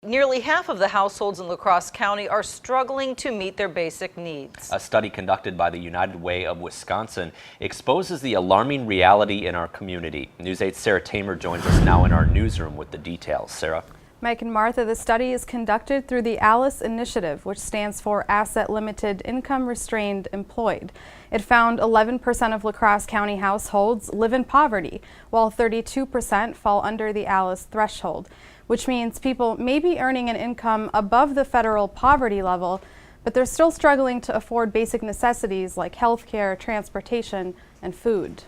Nearly half of the households in Crosse County are struggling to meet their basic needs. A study conducted by the United Way of Wisconsin exposes the alarming reality in our community. News 8's Sarah Tamer joins us now in our newsroom with the details. Sarah? Mike and Martha, the study is conducted through the ALICE initiative, which stands for Asset Limited Income Restrained Employed. It found 11% of La Crosse County households live in poverty, while 32% fall under the ALICE threshold, which means people may be earning an income above the federal poverty level, but they're still struggling to afford basic necessities like health care, transportation, and food.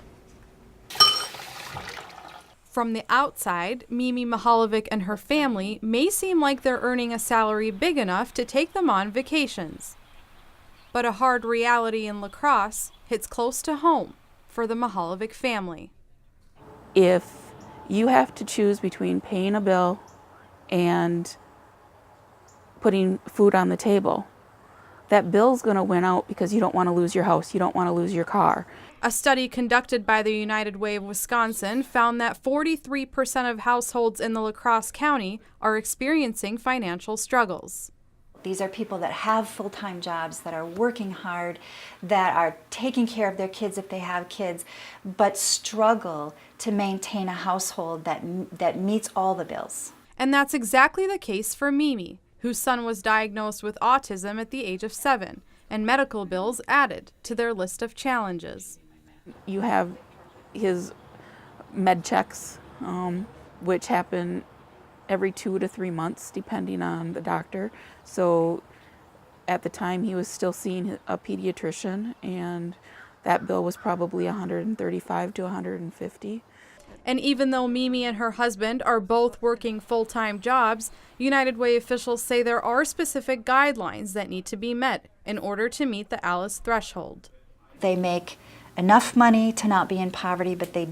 From the outside, Mimi Mahalovic and her family may seem like they're earning a salary big enough to take them on vacations. But a hard reality in La Crosse hits close to home for the Mahalovic family. If you have to choose between paying a bill and putting food on the table, that bill's going to win out because you don't want to lose your house, you don't want to lose your car. A study conducted by the United Way of Wisconsin found that 43% of households in the La Crosse County are experiencing financial struggles. These are people that have full-time jobs, that are working hard, that are taking care of their kids if they have kids, but struggle to maintain a household that meets all the bills. And that's exactly the case for Mimi, whose son was diagnosed with autism at the age of 7, and medical bills added to their list of challenges. You have his med checks, which happen every 2 to 3 months, depending on the doctor. So at the time he was still seeing a pediatrician, and that bill was probably $135 to $150. And even though Mimi and her husband are both working full-time jobs, United Way officials say there are specific guidelines that need to be met in order to meet the ALICE threshold. They make enough money to not be in poverty, but they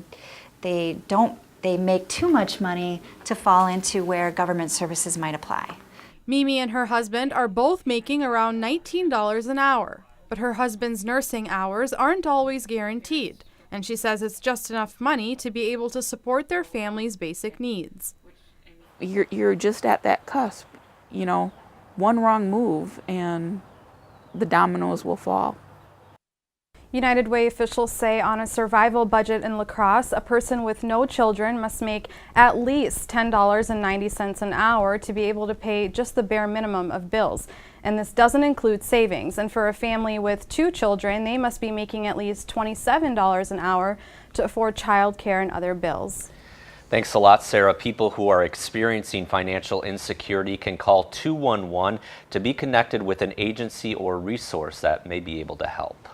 make too much money to fall into where government services might apply. Mimi and her husband are both making around $19 an hour, but her husband's nursing hours aren't always guaranteed, and she says it's just enough money to be able to support their family's basic needs. You're just at that cusp, you know, one wrong move and the dominoes will fall. United Way officials say on a survival budget in La Crosse, a person with no children must make at least $10.90 an hour to be able to pay just the bare minimum of bills. And this doesn't include savings. And for a family with 2 children, they must be making at least $27 an hour to afford child care and other bills. Thanks a lot, Sarah. People who are experiencing financial insecurity can call 211 to be connected with an agency or resource that may be able to help.